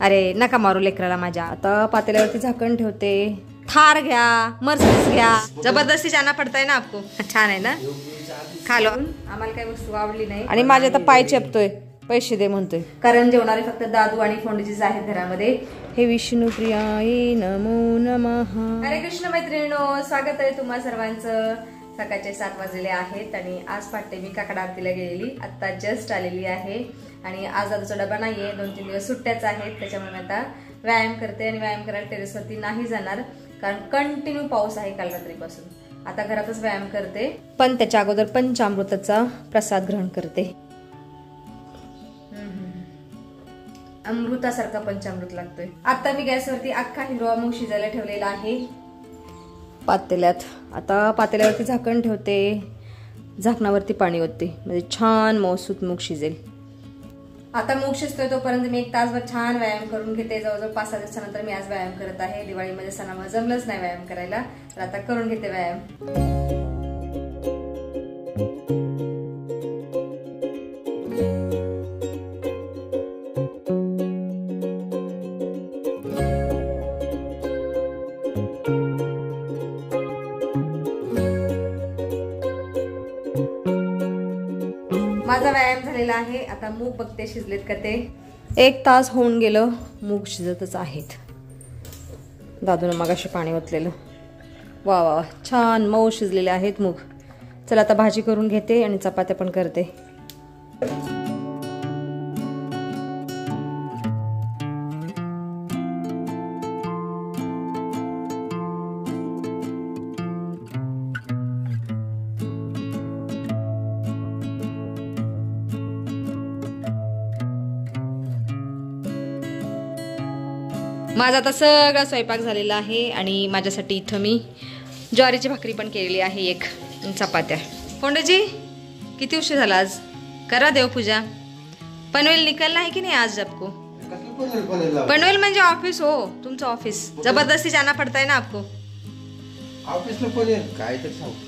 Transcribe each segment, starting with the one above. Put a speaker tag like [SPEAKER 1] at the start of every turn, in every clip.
[SPEAKER 1] अरे नका मारू लेकराला माझ्या. आता पातेल्यावरती झाकण ठेवते. थार घ्या, मर्सिडीज घ्या, जबरदस्ती जाना पडताय ना आपको. छान आहे ना, खा लो. आम्हाला काही वस्तू आवडली नाही आणि माझे आता पाय चेपतोय, पैसे दे म्हणतोय. कारण जेवणारे फक्त दादू आणि फोंडजीच आहेत घरामध्ये. हे विष्णुप्रियाय नमो नमः. हरे कृष्ण मैत्रिणींनो, स्वागत आहे तुम्हा सर्वांचं. सकाळचे 7 वाजलेले आहेत आणि आज पहाटे मी काकडा आरतीला गेलेली, आता जस्ट आलेली आहे. आणि आज दादूचा डबा नाहीये, 2-3 दिवस सुट्ट्याच आहेत. त्याच्यामुळे आता व्यायाम करते आणि व्यायाम करायला टेरेसवरती नाही जाणार, कारण कंटिन्यू पाऊस आहे काल रात्रीपासून. आता घरातच व्यायाम करते, पण त्याच्या अगोदर पंचामृताचा प्रसाद ग्रहण करते. अमृतासारखा पंचामृत लागतोय. आता मी गॅसवरती अख्खा हिरवा मूग शिजायला ठेवलेला आहे पातेल्यात. आता पातेल्यावरती झाकण ठेवते, झाकणावरती पाणी ओतते, म्हणजे छान मौसूत मूग शिजेल. आता मूग शिजतोय तोपर्यंत मी 1 तासभर छान व्यायाम करून घेते. जवळजवळ 5-6 दिवसानंतर मी आज व्यायाम करत आहे. दिवाळीमध्ये सणामुळे जमलंच नाही व्यायाम करायला, तर आता करून घेते व्यायाम. माझा व्यायाम झालेला आहे. आता मूग बघते शिजलेत का ते. 1 तास होऊन गेलं, मूग शिजतच आहेत. दादून मगाशी पाणी ओतलेलं. वा वा, छान मऊ शिजलेले आहेत मूग. चला आता भाजी करून घेते आणि चपात्या पण करते. माझा आता सगळा स्वयंपाक झालेला आहे आणि माझ्यासाठी इथं मी ज्वारीची भाकरी पण केलेली आहे, 1 चपात्या. फोंडजी किती उशीर झाला आज? करा देवपूजा. पनवेल निकलना है की नाही आज आपको? पनवेल म्हणजे ऑफिस हो, तुमचं ऑफिस. जबरदस्ती जाना पडता है ना आपको.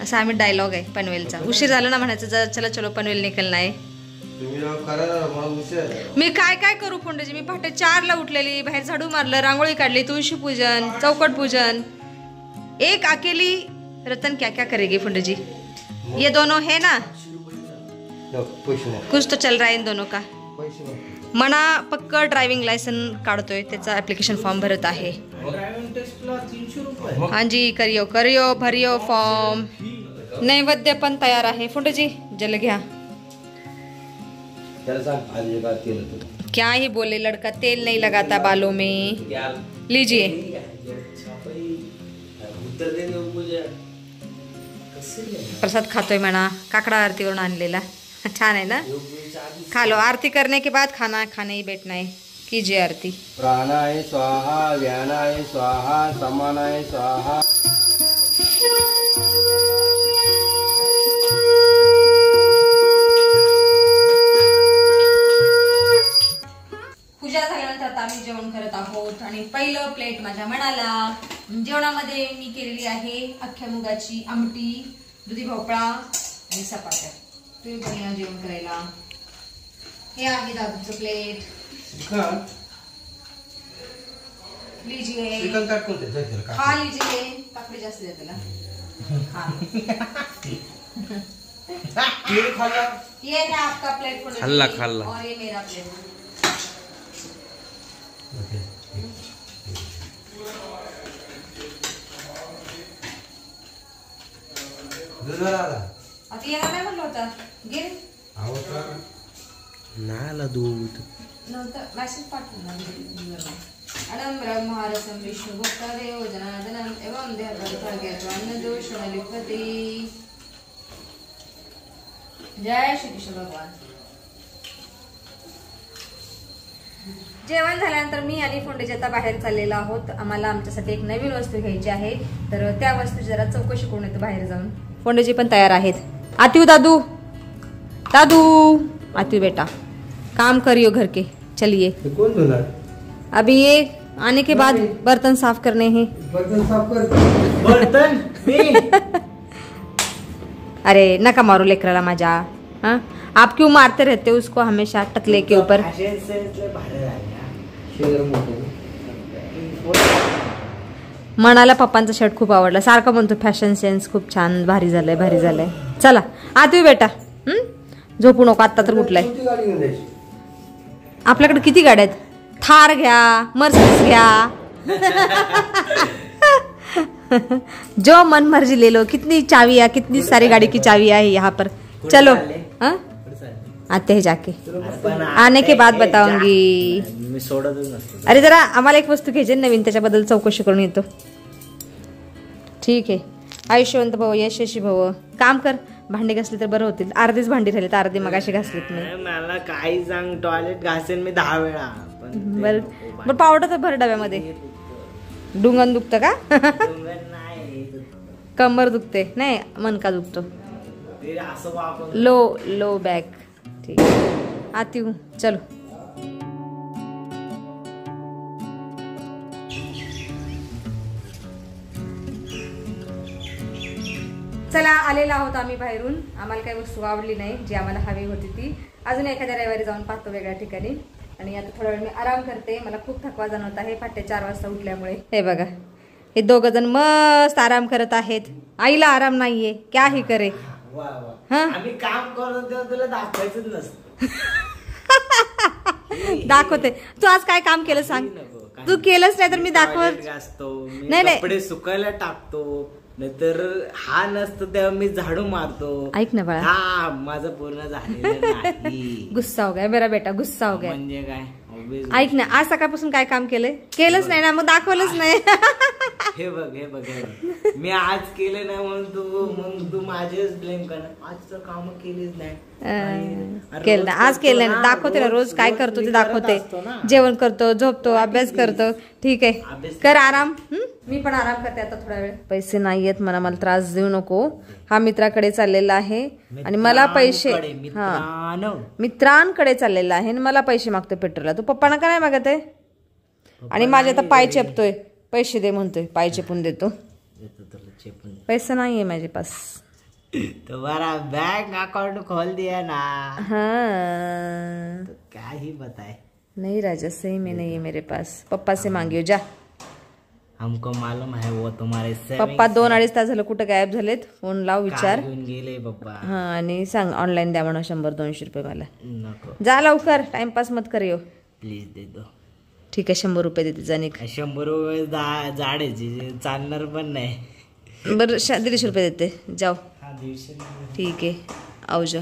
[SPEAKER 1] असा आम्ही डायलॉग आहे पनवेलचा. उशीर झाला ना म्हणायचं, चला चलो पनवेल निकलना आहे. मी काय काय करू फोंडजी? मी पहाटे 4ला उठलेली, बाहेर झाडू मारलं, रांगोळी काढली, तुळशी पूजन, चौकट पूजन. एक अकेली रतन क्या क्या करेगी फोंडजी? ये दोनों है ना, कुछ तो चल रहा है इन दोनों का. मना पक्क ड्रायव्हिंग लायसन काढतोय, त्याचा ऍप्लिकेशन फॉर्म भरत आहे. हाँ जी, करियो करियो, भरियो फॉर्म. नैवेद्य पण तयार आहे. फोंडजी जल घ्या. क्या ही बोले लड़का, तेल नहीं लगाता बालों में. लीजिए. प्रसाद खातोय म्हणा, काकडा आरतीवरून आणलेला. छान आहे ना, खा लो. आरती करने के बाद खाना खाने ही बैठना है. कीजिए आरती.
[SPEAKER 2] प्राणाय स्वाहा, व्यानाय स्वाहा, समानाय स्वाहा.
[SPEAKER 1] पूजा झाल्यानंतर आता आम्ही जेवण करत आहोत आणि पहिलं प्लेट माझ्या मनाला. जेवणामध्ये मी केलेली आहे अख्ख्या मुगाची आमटी, दुधी भोपळा आणि चपात्या. तुम्ही पण या जेवण करायला. हे आहे दादूचं प्लेट. लीजिए, खा लीजिए. काकडी जास्त द्या त्याला. ये है आपका प्लेट.
[SPEAKER 2] खाल्ला खाल्ला.
[SPEAKER 1] और ये मेरा प्लेट. आता येणार नाही म्हणलं होता. गिर
[SPEAKER 2] नाला दूध
[SPEAKER 1] नव्हतं, मॅसेज पाठवून. अडम ब्रह्मारसम विष्णु भक्तदेव जनार्दनम एवं देहभाग्यात्वान्न दोषण लिप्यते. जय श्री कृष्ण भगवान. जेवण झाल्यानंतर मी आणि फोंडजी आता बाहेर चाललेलो आहोत. आम्हाला आमच्यासाठी एक नवीन वस्तू घ्यायची आहे, तर त्या वस्तूची जरा चौकशी करून येतो बाहेर जाऊन. फोंडजी पण तयार आहेत. आतिव दादू, दादू आतिव बेटा, काम करियो घर के. चलिए.
[SPEAKER 2] कौन बोला?
[SPEAKER 1] अभी ये आने के बाद बर्तन साफ करने हैं.
[SPEAKER 2] बर्तन साफ कर. बर्तन
[SPEAKER 1] अरे नका मारू लेकराला माझ्या. हाँ, आप क्यों मारते रहते हो उसको हमेशा टकले के ऊपर? मनाला पप्पांचा शर्ट खूप आवडला, सारखं म्हणतो फॅशन सेन्स खूप छान, भारी झालंय भारी झालंय. चला आत येऊ बेटा, झोपू नको आत्ता तर उठलाय. आपल्याकडे किती गाड्या आहेत, थार घ्या, मर्सिडीज घ्या. जो मन मर्जी ले लो. कितनी चाबियां, कितनी सारी गाड़ी की चाबियां है यहाँ पर. चलो हाँ आते हैं जाके, आने के बाद बताऊंगी. अरे जरा आम्हाला एक वस्तू घ्यायची नवीन, त्याच्याबद्दल चौकशी करून येतो. ठीक आहे. आयुष्यवंत भव, यशस्वी भव. काम कर, भांडी घासली तर बरं होतील. अर्धीच भांडी राहिली तर अर्धी मगाशी घासलीत मी.
[SPEAKER 2] मला काही सांग, टॉयलेट घासेन मी 10 वेळा.
[SPEAKER 1] बरं पावडर तर भर डब्यामध्ये. डुंगण दुखतं का? कंबर दुखते नाही, मनका दुखतो. Low back. ठीक आती हूँ, चलो. चला आलेला आहोत आम्ही बाहेरून. आम्हाला काही वस्तू आवडली नाही जी आम्हाला हवी होती ती. अजून एखाद्या रविवारी जाऊन पाहतो वेगळ्या ठिकाणी. आणि आता थोडा वेळ मी आराम करते. मला खूप थकवा जाणवत आहे पहाटे 4 वाजता उठल्यामुळे. हे बघा हे दोघ जण मस्त आराम करत आहेत. आईला आराम नाहीये, क्या ही करे.
[SPEAKER 2] आम्ही काम करतो तेव्हा तुला दाखवायचंच नसतं.
[SPEAKER 1] दाखवते. तू आज काय काम केलं सांग. तू केलंच नाही तर मी दाखवत.
[SPEAKER 2] नाही कपडे सुकायला टाकतो, नाहीतर हा नसतो तेव्हा मी झाडू मारतो.
[SPEAKER 1] ऐक ना बाळा,
[SPEAKER 2] हा माझं पूर्ण झालेलं नाही.
[SPEAKER 1] गुस्सा हो गया मेरा बेटा, गुस्सा हो गया.
[SPEAKER 2] म्हणजे काय,
[SPEAKER 1] ऐक ना, आज सकाळपासून काय काम केलंय. केलंच नाही ना, मग दाखवलंच नाही.
[SPEAKER 2] हे बघ मी आज केलं नाही म्हणून तू माझेच ब्लेम करणार. आज तर काम केलीच नाही.
[SPEAKER 1] केलं ना, आज केलं ना. दाखवते ना, रोज काय करतो ते दाखवते. जेवण करतो, झोपतो, अभ्यास करतो. ठीक आहे, कर आराम. मी पण आराम करते आता थोडा वेळ. पैसे नाहीयेत मला, मला त्रास देऊ नको. हा मित्राकडे चाललेला आहे आणि मला पैसे, हा मित्रांकडे चाललेला आहे आणि मला पैसे मागतोय पेट्रोलला. तू पप्पांना का नाही मागत आहे. आणि माझे आता पाय चेपतोय, पैसे दे म्हणतोय, पाय चेपून देतो. पैसा नाही आहे माझे पास.
[SPEAKER 2] तुम्हारा बैंक अकाउंट खोल दिया ना.
[SPEAKER 1] हाँ
[SPEAKER 2] तो क्या ही बताए.
[SPEAKER 1] नहीं राजा, सही में नहीं है मेरे पास. पप्पा से मांगियो जा.
[SPEAKER 2] हमको मालूम है वो तुम्हारे से.
[SPEAKER 1] पप्पा 2-2.5 तास झालं कुठं गायब झालेत. फोन लाव, विचार.
[SPEAKER 2] गेले पप्पा.
[SPEAKER 1] हा आणि सांग ऑनलाईन द्या म्हणा 100-200 रुपये मला.
[SPEAKER 2] नको,
[SPEAKER 1] जा लवकर, टाइमपास मत कर. यो
[SPEAKER 2] प्लीज दे दो.
[SPEAKER 1] ठीक आहे, 100 रुपये देते. जाणे
[SPEAKER 2] 100 रुपये जाडेची चालणार पण नाही.
[SPEAKER 1] बरं 150 रुपये देते, जाओ. ठीक आहे, आओ जाओ.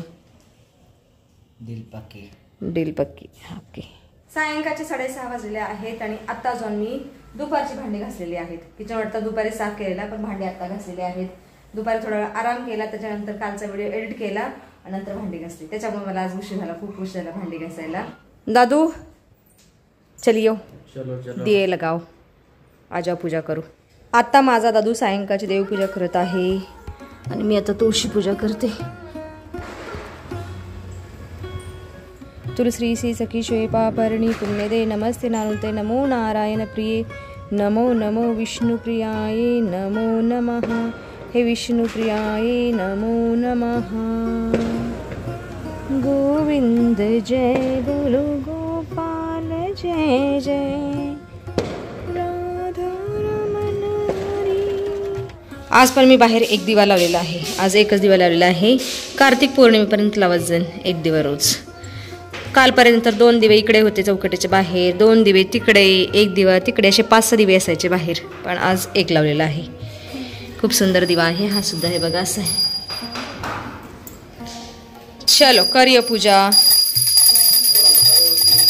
[SPEAKER 1] डील पक्की. ओके. सायंकाळचे 6:30 वाजलेले आहेत आणि आता जाऊन मी दुपारची भांडी घासलेली आहेत. किचन वाटतं दुपारी साफ केलेला, पण भांडी आता घासलेली आहेत. दुपारी थोडा वेळ आराम केला, त्याच्यानंतर कालचा व्हिडिओ एडिट केला आणि नंतर भांडी घासली. त्याच्यामुळे मला आज उशीर झाला, खूप उशीर झाला भांडी घासायला. दादू चलियो, दिये लगाओ, आजा पूजा करू. आता माझा दादू सायंकाळची देवपूजा करत आहे आणि मी आता तुळशी पूजा करते. तुलसी श्री सखी श्वेपापर्णी पुण्यदे नमस्ते नानुते. नमो नारायण प्रिये, नमो नमो विष्णुप्रियाय नमो नमः. हे विष्णुप्रियाय नमो नमः. गोविंद जय बोलो गोपाल जय जय. आज पण मी बाहेर एक दिवा लावलेला आहे. आज एकच दिवा लावलेला आहे. कार्तिक पौर्णिमेपर्यंत लावत जाईल एक दिवा रोज. कालपर्यंत 2 दिवे इकडे होते चौकटीच्या बाहेर, 2 दिवे तिकडे, 1 दिवा तिकडे, असे 5-6 दिवे असायचे बाहेर. पण आज एक लावलेला आहे. खूप सुंदर दिवा आहे हा सुद्धा. हे बघा असं आहे. चलो करियो पूजा.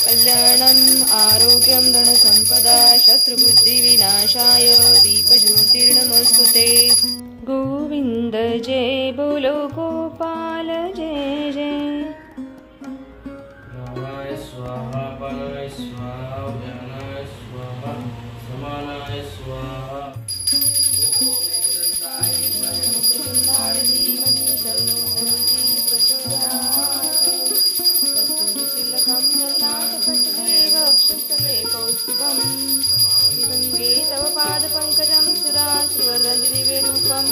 [SPEAKER 1] कल्याणम आरोग्यम धन संपदा शत्रुबुद्धी विनाशाय दीपज्योतिर्नमस्तुते. गोविंद जय बोलो गोपाल जय जय.
[SPEAKER 2] स्वाहा पानाय स्वाहा व्यानाय स्वाहा समानाय स्वाहा.
[SPEAKER 1] तव पाद पंकजं सुरा सुवर्णं दिव्य रूपम.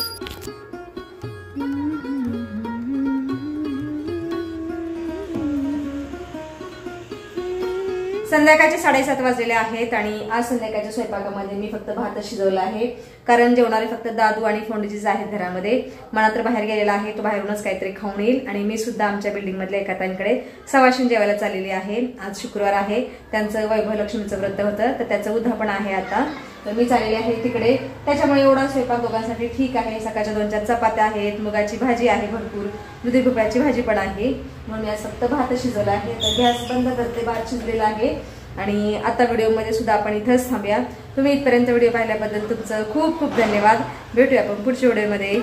[SPEAKER 1] संध्याकाळचे 7:30 वाजलेले आहेत आणि आज संध्याकाळच्या स्वयंपाकामध्ये मी फक्त भातच शिजवला आहे, कारण जेवणारे फक्त दादू आणि फोंडीचीच आहेत घरामध्ये. मला तर बाहेर गेलेला आहे, तो बाहेरूनच काहीतरी खाऊन येईल. आणि मी सुद्धा आमच्या बिल्डिंग मधल्या एका ताईंकडे सवाशीण जेवायला चाललेली आहे. आज शुक्रवार आहे, त्यांचं वैभव लक्ष्मीचं व्रत होतं, तर त्याचं उद्यापन आहे आता. तर मी चाललेली आहे तिकडे, त्याच्यामुळे एवढा स्वयंपाक दोघांसाठी ठीक आहे. सकाळच्या 2-4 चपात्या आहेत, मुगाची भाजी आहे, भरपूर दुधी भोपळ्याची भाजी पण आहे, म्हणून मी आज फक्त भात शिजवला आहे. तर गॅस बंद करते, भात शिजलेला आहे. आणि आता व्हिडिओमध्ये सुद्धा आपण इथंच थांबूया. तुम्ही इथपर्यंत व्हिडिओ पाहिल्याबद्दल तुमचं खूप खूप धन्यवाद. भेटूया आपण पुढच्या व्हिडिओमध्ये.